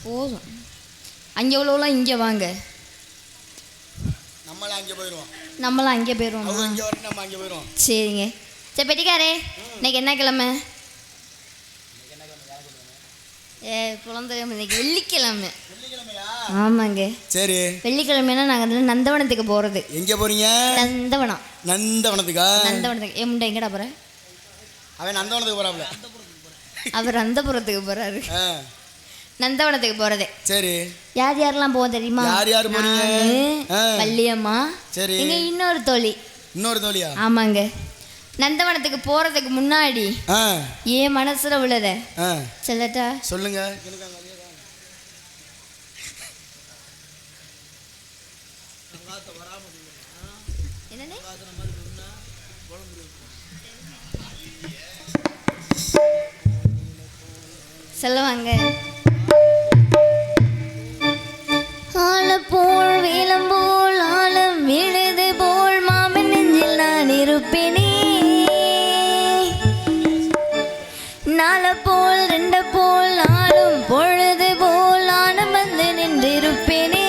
போதும். அங்கே உள்ளவெல்லாம் இங்கே வாங்க. நம்மளாம் அங்கே போயிடுவோம். நம்மளாம் அங்கே போயிடுவோம். இங்கே வரைக்கும் நம்ம அங்கே போயிடுவோம். சரிங்க. சரி பெட்டிக்காரே, இன்னைக்கு என்ன கிழமை? குழந்தை இன்னைக்கு வெள்ளிக்கிழமை. ஆமாங்க. சரி, வெள்ளிக்கிழமைனா நாங்கள் நந்தவனத்துக்கு போகிறது. எங்கே போகிறீங்க? நந்தவனம். நந்தவனத்துக்கா? நந்தவனத்துக்கு. எம்ட எங்கடா போகிற? அவன் நந்தவனத்துக்கு போகிறாப்புல. அவர் அந்தபுரத்துக்கு போகிறாரு. நந்தவனத்துக்கு போகிறது. சரி, யார் யாரெல்லாம் போவோம் தெரியுமா? யார் யார் போறீங்க? வள்ளியம்மா. சரி, இங்க இன்னொரு தோழி. இன்னொரு தோழியா? ஆமாங்க. நந்தவனத்துக்கு போறதுக்கு முன்னாடி ஏன் மனசுல உள்ளத சொல்லட்டா? சொல்லுங்க. சொல்லுவாங்க. ஆலப்போல் வேலம்போல் ஆலம் விழுது போல் மாமன் நெஞ்சில் நான் இருப்பேனே. நால போல் ரெண்டு போல் நாளும் பொழுது போல் ஆனம் வந்து நின்றிருப்பேனே.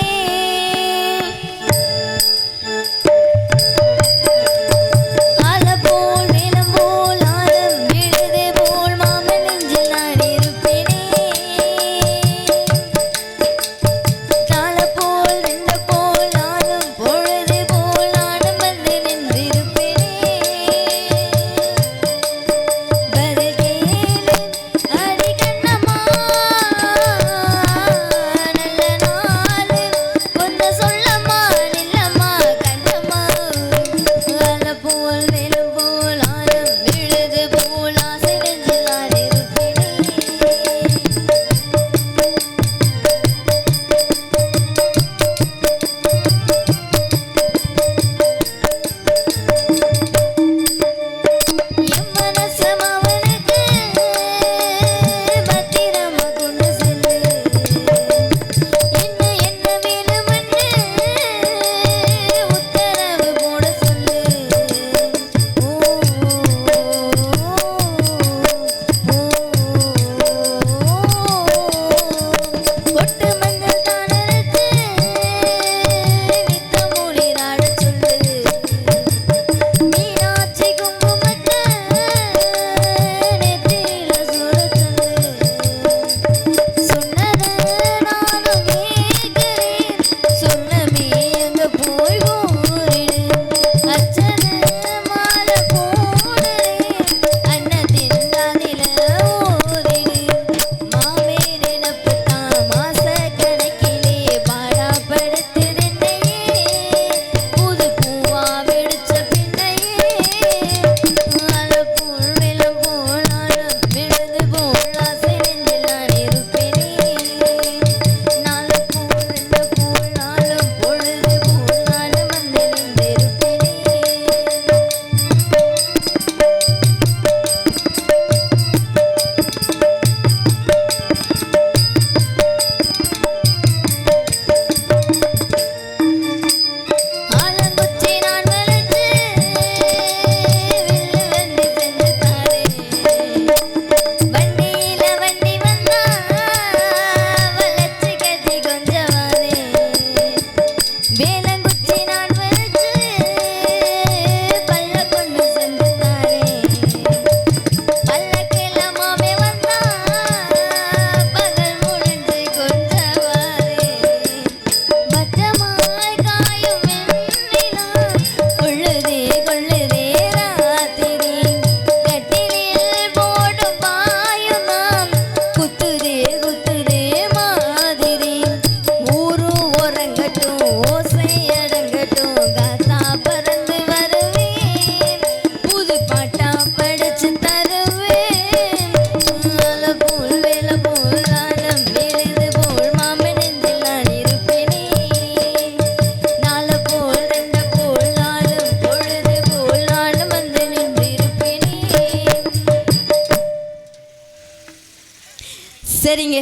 சரிங்க,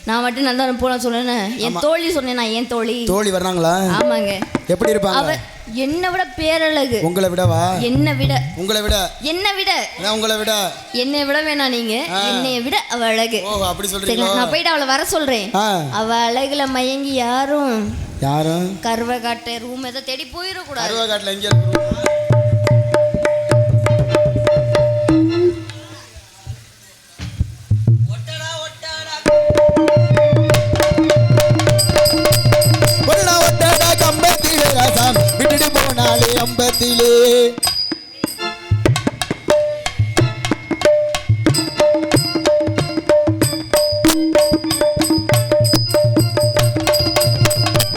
நான் மட்டும் நல்லா போலாம் சொன்னேன். என் தோழி சொன்னேன். நான் ஏன் தோழி வர்றாங்களா? ஆமாங்க. எப்படி இருப்பாங்க? என்னை விட பேரழகு. உங்களை விடவா? என்னை விட. உங்களை விட. என்னை விட. உங்களை விட. என்னை விட வேணாம் நீங்க, என்னைய விட அவ அழகு. ஓ அப்படி சொல்றீங்க. நான் போயிட்டு அவளை வர சொல்றேன். அவ அழகுல மயங்கி யாரும் கருவகாட்டை ரூம் எதை தேடி போயிடக்கூடாது. கருவகாட்டில் எங்க இருக்கு? விட்டுட்டு போனாலே அம்பத்திலே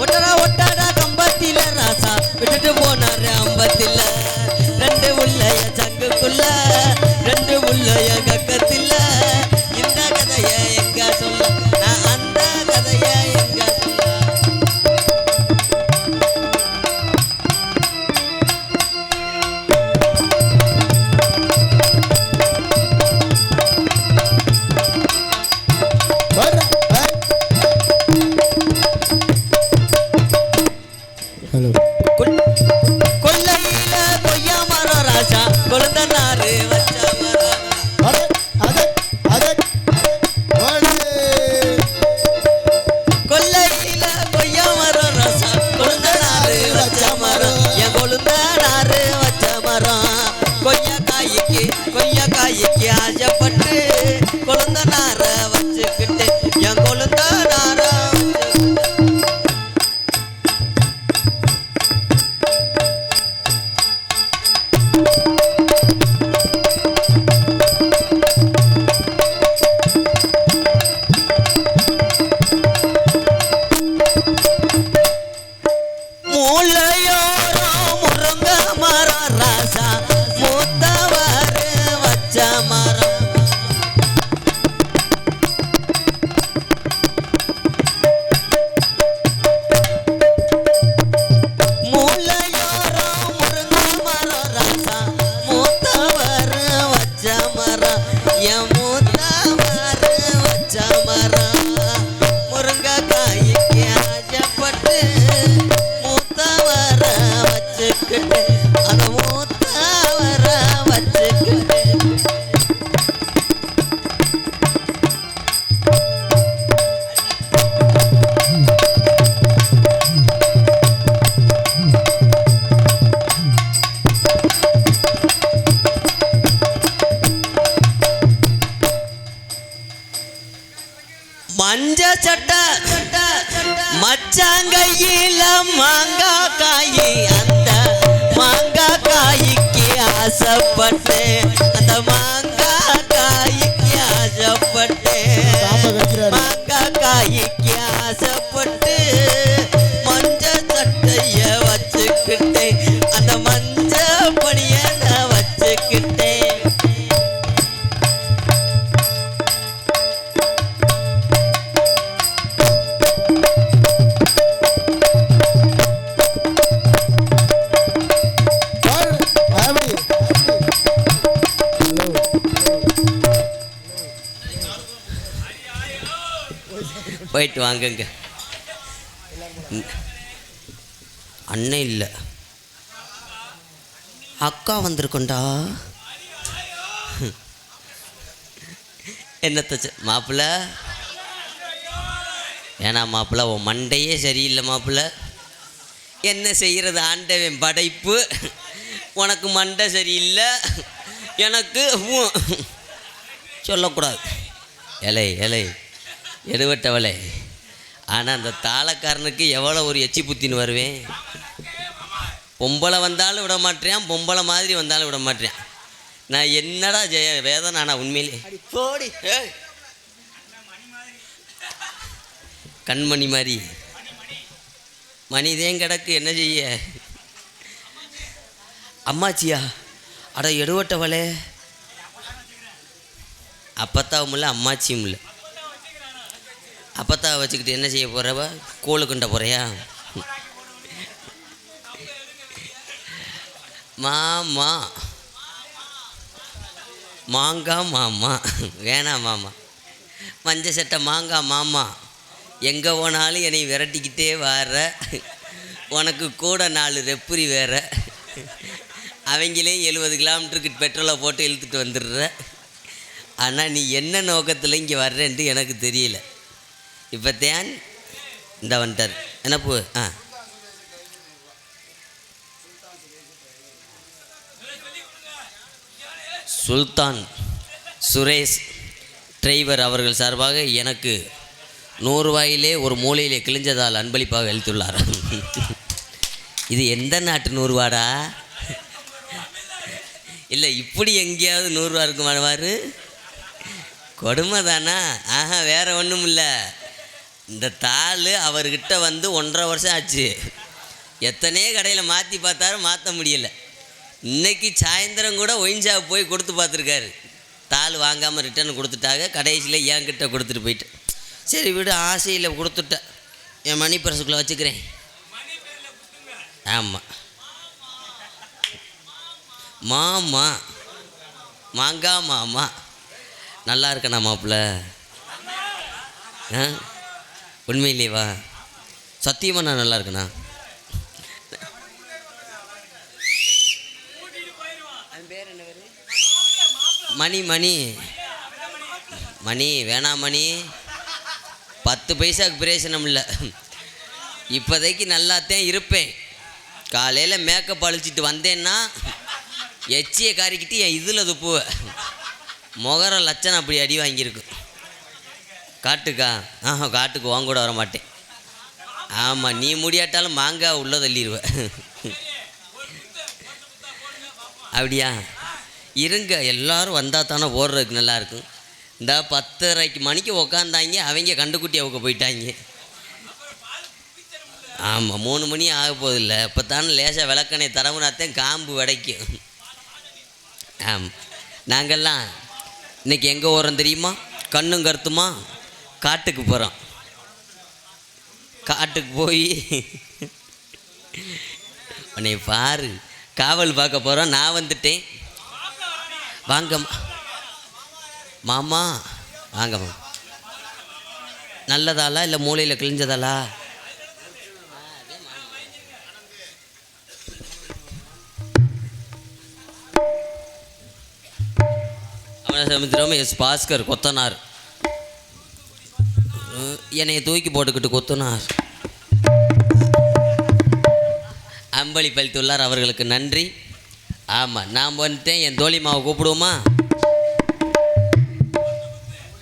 ஒட்டடா ஒட்டடா கம்பத்தில ராசா விட்டுட்டு போனாரு அம்பத்தில ரெண்டு உள்ளய சங்குக்குள்ள ரெண்டு உள்ளய கக்கத்தில இந்த கதைய எங்க சொல்ல நான் அந்த கதைய எங்க சொல்ல கொல்லையில கொய்யா மரம் ராசா கொழுந்தனாரு வச்ச மரம் கொல்லையில கொய்யா மரம் ராசா கொழுந்தனாரு வச்ச மரம் என் கொழுந்தனாரு வச்ச மரம் கொய்யா காய்க்கு ஆசைப்பட்டு கொழுந்தனார வச்சுக்கிட்டு என் கொழுந்தனார மஞ்ச சட்டை மச்சாங்கையில மாங்காய் காயி அந்த மாங்காய் காய்க்கு ஆசைப்பட்டேன் அந்த மாங்காய் காய்க்கு ஆசைப்பட்டேன் மாங்காய் காய்க்கு ஆசைப்பட்டு மஞ்ச சட்டைய வச்சுக்கிட்டேன் அந்த மஞ்ச பணிய நான் வச்சுக்கிட்டேன் போயிட்டு வாங்கங்க. அண்ணன் இல்லை அக்கா வந்திருக்கோண்டா. என்னத்த மாப்பிள்ள ஏன்னா மாப்பிள்ள உன் மண்டையே சரியில்லை மாப்பிள்ள. என்ன செய்கிறது ஆண்டவன் படைப்பு. உனக்கு மண்டை சரியில்லை எனக்கு சொல்லக்கூடாது. இலை இலை எடுவட்டவளே. ஆனால் அந்த தாளக்காரனுக்கு எவ்வளோ ஒரு எச்சி புத்தின்னு வருவேன். பொம்பளை வந்தாலும் விட மாட்டேன், பொம்பளை மாதிரி வந்தாலும் விட மாட்டேன். நான் என்னடா வேதனை ஆனால் உண்மையிலே போடி கண்மணி மாதிரி மணிதேன் கிடக்கு என்ன செய்ய. அம்மாச்சியா அட எடுவட்டவளே. அப்பத்தாவும் இல்லை அம்மாச்சியும் இல்லை. அப்பத்தாவை வச்சுக்கிட்டு என்ன செய்ய போகிறவ? கோழு கண்ட போறியா? மாமா மாங்காய் மாமா வேணாம் மாமா. மஞ்ச சட்டை மாங்காய் மாமா எங்கே போனாலும் என்னை விரட்டிக்கிட்டே வர உனக்கு கூட 4 ரெப்புரி வேற, அவங்களே 70 கிலோமீட்டருக்கு பெட்ரோலை போட்டு இழுத்துட்டு வந்துடுற. ஆனால் நீ என்ன நோக்கத்தில் இங்கே வர்றேன்ட்டு எனக்கு தெரியல. இப்போ தேன் இந்த வந்துட்டார். என்ன பூ? சுல்தான் சுரேஷ் டிரைவர் அவர்கள் சார்பாக எனக்கு 100 ரூபாயிலே ஒரு மூலையிலே கிழிஞ்சதால் அன்பளிப்பாக அளித்துள்ளார். இது எந்த நாட்டு 100 ரூபாடா? இல்லை இப்படி எங்கேயாவது 100 ரூபா இருக்குமானவாரு? கொடுமை தானா? ஆஹா, வேற ஒன்றும் இல்லை. இந்த தாள் அவர்கிட்ட வந்து 1.5 வருஷம் ஆச்சு. எத்தனையோ கடையில் மாற்றி பார்த்தாரும் மாற்ற முடியலை. இன்றைக்கி சாயந்தரம் கூட ஒயின்ஷாப் போய் கொடுத்து பார்த்துருக்காரு. தாள் வாங்காமல் ரிட்டர்ன் கொடுத்துட்டாங்க. கடைசியில் என்கிட்ட கொடுத்துட்டு போயிட்டேன். சரி விடு, ஆசையில் கொடுத்துட்டேன். என் மணி பர்ஸுக்குள்ளே வச்சுக்கிறேன். ஆமாம் மாமா, மாங்கா மாமா. நல்லா இருக்கண்ணா மாப்பிள்ள? உண்மையிலேவா? சத்தியமாக நான் நல்லா இருக்கண்ணா. மணி மணி மணி வேணாம் மணி, 10 பைசாவுக்கு பிரயோஜனம் இல்லை. இப்போதைக்கு நல்லாத்தான் இருப்பேன். காலையில் மேக்கப் அழிச்சிட்டு வந்தேன்னா எச்சியை காரிக்கிட்டு என் இதில் துப்புவேன். முகர லட்சணம் அப்படி அடி வாங்கியிருக்கும். காட்டுக்கா? காட்டுக்கு வாங்க கூட வர மாட்டேன். ஆமாம், நீ முடியாட்டாலும் மாங்காய் உள்ளே தள்ளிடுவேன். அப்படியா? இருங்க, எல்லோரும் வந்தால் தானே ஓடுறதுக்கு நல்லாயிருக்கும். இந்த 10:30 மணிக்கு உக்காந்தாங்க, அவங்க கண்டுக்குட்டி அவங்க போயிட்டாங்க. ஆமாம், 3 மணி ஆக போதில்லை. இப்போ தானே லேசாக விளக்கணை தரவுனாத்தான் காம்பு விடைக்கும். ஆமாம், நாங்கள்லாம் இன்றைக்கி எங்கே ஓடுறோம் தெரியுமா? கண்ணும் கருத்துமா காட்டுக்கு போகிறோம். காட்டுக்கு போய் உன்னை பாரு, காவல் பார்க்க போகிறோம். நான் வந்துட்டேன். வாங்க மாமா, வாங்க மாமா. நல்லதாலா இல்லை மூளையில் கிழிஞ்சதாலா? சமுத்திரம் எஸ் பாஸ்கர் கொத்தனார் என்னைய தூக்கி போட்டுக்கிட்டு கொத்தனார் அம்பளி பழித்துள்ளார். அவர்களுக்கு நன்றி. ஆமாம், நான் வந்துட்டேன். என் தோழிமாவை கூப்பிடுவோமா?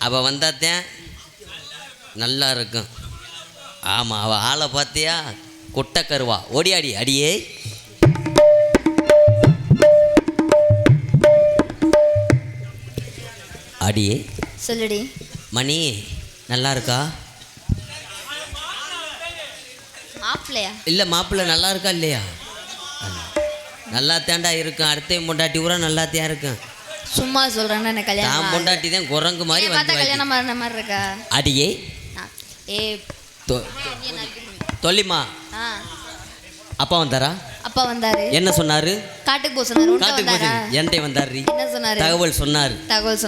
அவள் வந்தாத்தேன் நல்லா இருக்கும். ஆமாம், அவள் ஆளை பார்த்தியா? குட்டை கருவா ஓடியாடி. அடியே அடியே சொல்லுடி. மணி நல்லா இருக்கா? மாப்பிள்ளையா? இல்லை, மாப்பிள்ளை நல்லா இருக்கா இல்லையா? நல்லா தேண்டா இருக்கும். அடுத்த பொண்டாட்டி பூரா நல்லா தேன் இருக்கும். சும்மா சொல்கிறேன்னா என்ன கல்யாணம்? நான் பொண்டாட்டி தான் குரங்கு மாதிரி வந்து கல்யாணம் பண்ண மாதிரி இருக்கா? அடியே தொல்லிமா. அப்பா வந்தாரா? அப்பா வந்தாரு. என்ன சொன்னாரு? காட்டுக்கு போக சொன்னாரு. காட்டுக்கு போக என்கிட்ட வந்தாரு. என்ன சொன்னாரு? தகவல் சொன்னாரு.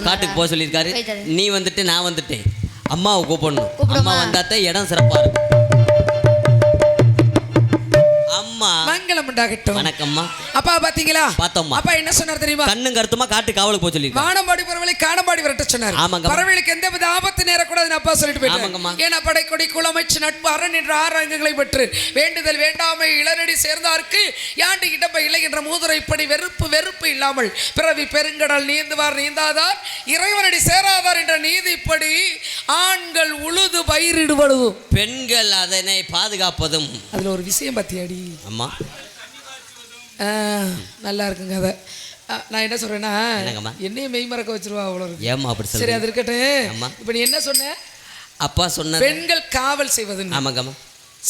காட்டுக்கு போக சொல்லியிருக்காரு. நீ வந்துட்டு நான் வந்துட்டேன். அம்மாவை கூப்பிடணும். அம்மா வந்தாத்தான் இடம் சிறப்பா இருக்கும். அம்மா மங்களம் உண்டாகட்டும். வணக்கம்மா. அப்பா பாத்தீங்களா? பார்த்தோம்மா. அப்பா என்ன சொன்னார் தெரியுமா? கண்ணும் கருத்துமா காட்டு காவலுக்கு போக சொல்லிருக்காரு. வானம்பாடி பறவைகளை காணம்பாடி விரட்ட சொன்னார். ஆமாங்க. பறவைகளுக்கு எந்த வித ஆபத்து நேரக்கூடாதுன்னு அப்பா சொல்லிட்டு போயிட்டாங்க. ஏன்னா படைக்கொடி குளமைச்சு நட்பு அரண் என்ற 6 அங்கங்களை பெற்று வேண்டுதல் வேண்டாமை இளநடி சேர்ந்தார்க்கு யாண்டு கிட்டப்ப இல்லை என்ற மூதுரைப்படி வெறுப்பு வெறுப்பு இல்லாமல் பிறவி பெருங்கடல் நீந்துவார் நீந்தாதார் இறைவனடி சேராதார் என்ற நீதிப்படி ஆண்கள் உழுது பயிரிடுவதும் பெண்கள் அதனை பாதுகாப்பதும். அதுல ஒரு விஷயம் பத்தியாடி. அம்மா நல்லா இருக்குங்க. அதை நான் என்ன சொல்றேன்னா, என்னையும் மெய் மறக்க வச்சிருவா அவ்வளோ. ஏமா அப்படி சரி, அது இருக்கட்டும். இப்போ நீ என்ன சொன்ன? அப்பா சொன்ன பெண்கள் காவல் செய்வது. ஆமாங்கம்மா.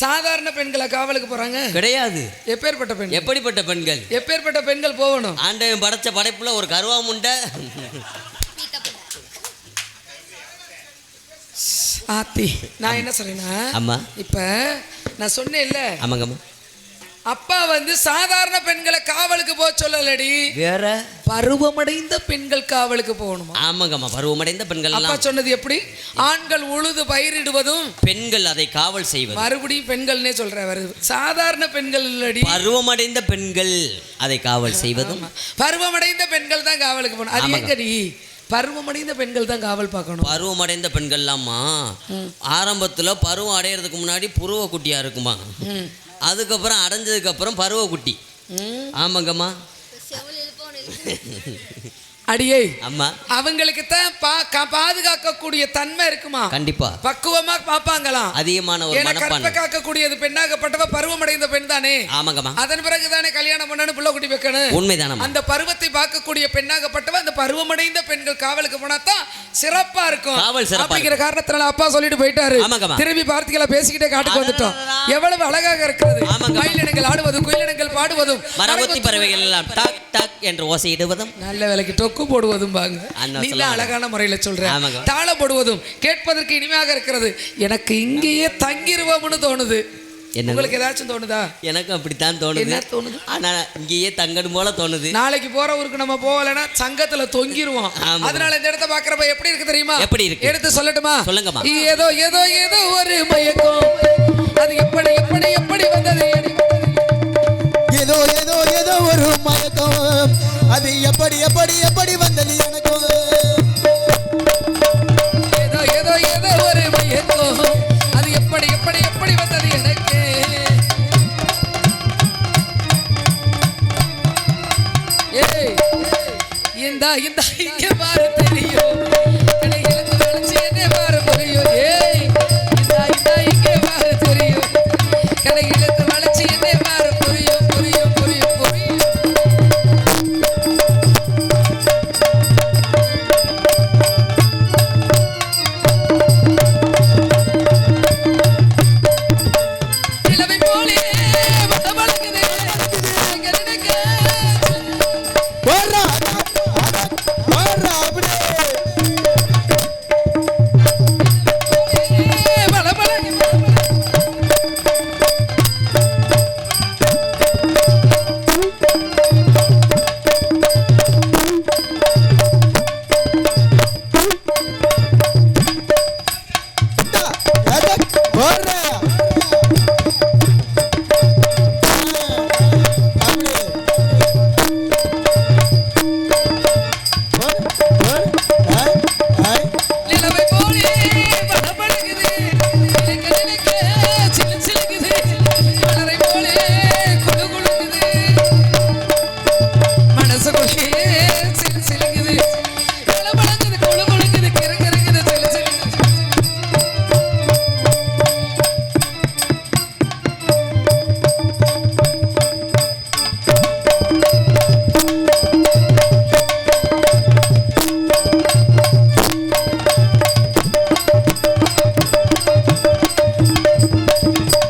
சாதாரண பெண்களை காவலுக்கு போறாங்க கிடையாது. எப்பேற்பட்ட பெண்கள்? எப்படிப்பட்ட பெண்கள்? எப்பேற்பட்ட பெண்கள் போகணும்? ஆண்டவன் படைச்ச படைப்புல ஒரு கருவா முண்டை. ஆத்தி நான் என்ன சொல்றேன்னா, அம்மா இப்ப நான் சொன்னேன்ல. ஆமாங்கம்மா. அப்பா வந்து சாதாரண பெண்களை காவலுக்கு போக சொல்லலடி, வேற பருவமடைந்த பெண்கள் காவலுக்கு போகணுமா? ஆமாங்கம்மா, பருவமடைந்த பெண்கள் அப்பா சொன்னது எப்படி? ஆண்கள் உழுது பயிரிடுவதும் பெண்கள் அதை காவல் செய்வது. மறுபடியும் பெண்கள்னே சொல்ற வருது, சாதாரண பெண்கள் இல்லடி, பருவமடைந்த பெண்கள் அதை காவல் செய்வதும். பருவமடைந்த பெண்கள் தான் காவலுக்கு போகணும். அது எங்கடி? பருவமடைந்த பெண்கள் தான் காவல் பார்க்கணும். பருவமடைந்த பெண்கள்லாமா ஆரம்பத்தில் பருவம் அடையிறதுக்கு முன்னாடி புருவ குட்டியா இருக்குமா, அதுக்கப்புறம் அடைஞ்சதுக்கு அப்புறம் பருவ குட்டி. ஆமாங்கம்மா. அடியே அம்மா, அவங்களுக்கு தான் பாதுகாக்கக்கூடிய தன்மை இருக்குமா? கண்டிப்பா பக்குவமா பாப்பாங்களாம். அதிகமான ஒரு மனப்பான்மை. காக்கக்கூடியது பெண்ணாகப்பட்டவ பருவமடைந்த பெண் தானே. ஆமாங்கம்மா. அதன் பிறகு தானே கல்யாணம் பண்ணணும், புள்ள குட்டி வைக்கணும். உண்மைதானே. அந்த பருவத்தை பார்க்கக்கூடிய பெண்ணாகப்பட்டவ அந்த பருவமடைந்த பெண்கள் காவலுக்கு போனா தான் சிறப்பா இருக்கும். காவல் சிறப்பா அப்படிங்கிற காரணத்தினால அப்பா சொல்லிட்டு போயிட்டாரு. திரும்பி பார்த்திகளா பேசிக்கிட்டே காட்டுக்கு வந்துட்டோம். எவ்வளவு அழகாக இருக்கிறது. மயிலினங்கள் ஆடுவதும் குயிலினங்கள் பாடுவதும் மரகொத்தி பறவைகள் எல்லாம் டாக் டாக் என்று ஓசையிடுவதும் நல்ல வேலைக்கு டொக்கு போடுவதும் பாங்க. நீதான் அழகான முறையில் சொல்ற. தாளம் போடுவதும் கேட்பதற்கு இனிமையாக இருக்கிறது. எனக்கு இங்கேயே தங்கிருவோம்னு தோணுது. உங்களுக்கு ஏதாச்சும் தோணுதா? எனக்கு அப்படித்தான் தோணுது. என்ன தோணுது? ஆனா இங்கேயே தங்கணும் போல தோணுது. நாளைக்கு போற ஊருக்கு நம்ம போகலன்னா சங்கத்துல தொங்கிருவோம். அதனால இந்த இடத்த பாக்குறப்ப எப்படி இருக்கு தெரியுமா? எப்படி இருக்கு எடுத்து சொல்லட்டுமா? சொல்லுங்கம்மா. ஏதோ ஏதோ ஏதோ ஒரு மயக்கம், அது எப்படி எப்படி எப்படி வந்தது? ஏதோ ஏதோ ஏதோ ஒரு மயக்கம், அது எப்படி எப்படி எப்படி வந்தது எனக்கும். ஏதோ ஏதோ ஏதோ ஒரு மயக்கம், அது எப்படி எப்படி எப்படி வந்தது எனக்கு. ஏய் இந்த இந்த இங்க பாரு தெரியும், கடையில வளைச்சு என்ன பாரு புரியும். ஏய் இந்த இந்த இங்க பாரு தெரியும், கடையில வளைச்சு என்ன பாரு புரியும் புரியும் புரியும் புரியும். நிலவை போலே வளவளக்குது எங்க நினைக்க. வர்றா வர்றா அப்படியே வர்றா நிலவை போலே வளவளக்குது எங்க நினைக்க. சிலு சிலுக்குது மலரை போலே குளு குளுக்குது மனசுக்குள்ளே. சிலு சிலுக்குது வளவளக்குது குளு குளுக்குது கிறு கிறுக்குது சிலு சிலுக்குது.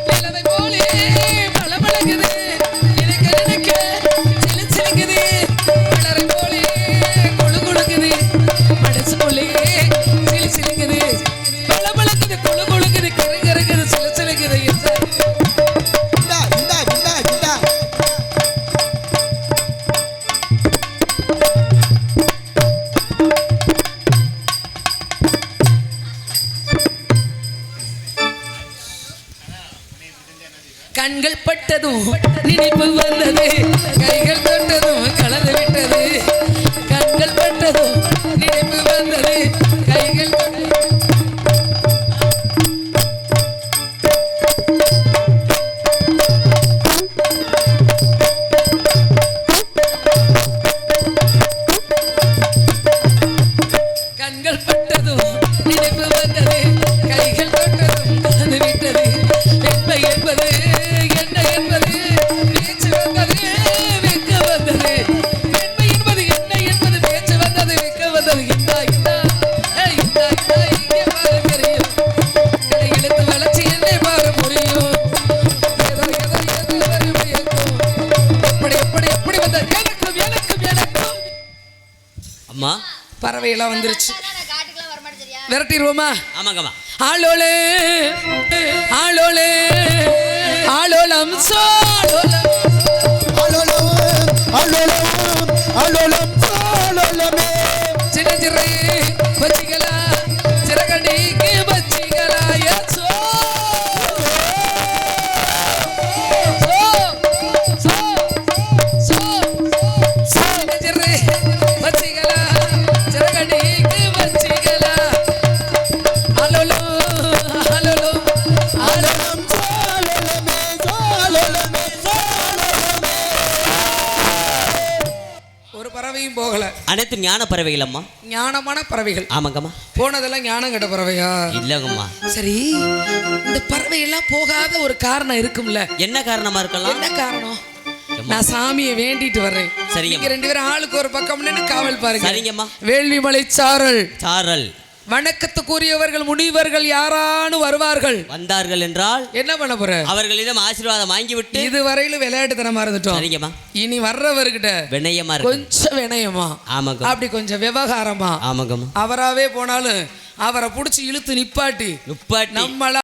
நிலவை போலே வளவளக்குது எனக்கு நினைக்க. சிலு சிலுக்குது மலரை போலே குளு குளுக்குது மனசுக்குள்ளே. சிலு சிலுக்குது வளவளக்குது குளு குளுக்குது கிறு கிறுக்குது சிலு சிலுக்குது. இந்தா இந்தா இந்தா இந்தா கண்கள் பட்டதும் நினைப்பு வந்தது, கைகள் தொட்டதும் கலந்து விட்டது. கண்கள் பட்டதும் நினைப்பு வந்தது, கைகள் கண்கள் பட்டதும் நினைப்பு வந்தது, கைகள் தொட்டதும் கலந்து விட்டது. பெண்மை என்பது என்ன என்பது பேச்சு வந்தது வெக்க வந்தது. பெண்மை என்பது என்ன என்பது பேச்சு வந்தது வெக்க வந்தது. இந்தா இந்தா ஏய் இந்தா இந்தா இங்கே பாரு தெரியும், கடை இழுத்து வளைச்சு என்னை பாரு புரியும். ஏதோ ஏதோ ஏதோ ஒரு மயக்கம், எப்படி எப்படி எப்படி வந்தது எனக்கும் எனக்கும் எனக்கும். அம்மா, பறவையெல்லாம் வந்துருச்சு, விரட்டிடுவோமா? ஆமாங்கம்மா. ஆளோலே ஆளோலே ஆளோலம் சோளோலம் போகல. அனைத்து ஞான பறவைகள் அம்மா. ஞானமான பறவைகள். ஆமாங்கம்மா. போனதெல்லாம் ஞானம் கெட்ட பறவையா? இல்லங்கம்மா. சரி, இந்த பறவை எல்லாம் போகாத ஒரு காரணம் இருக்கும்ல. என்ன காரணமா இருக்கலாம்? என்ன காரணம்? நான் சாமியை வேண்டிட்டு வர்றேன். சரிங்க. 2 பேரும் ஆளுக்கு ஒரு பக்கம் நின்னு காவல் பாருங்க. சரிங்கம்மா. வேள்விமலை சாரல் சாரல் வணக்கத்துக்குரியவர்கள் முனிவர்கள் யாரானு வருவார்கள். வந்தார்கள் என்றால் என்ன பண்ண போற? அவர்களிடம் ஆசீர்வாதம் வாங்கிவிட்டு இதுவரையிலும் விளையாட்டுத்தனமா இருந்துட்டோம். சரிங்கம்மா. இனி வர்றவர்கிட்ட வினயமா கொஞ்சம் வினயமா, ஆமாங்க, அப்படி கொஞ்சம் விவகாரமா, ஆமாங்கம்மா. அவராவே போனாலும் அவரை புடிச்சு இழுத்து நிப்பாட்டி நம்மள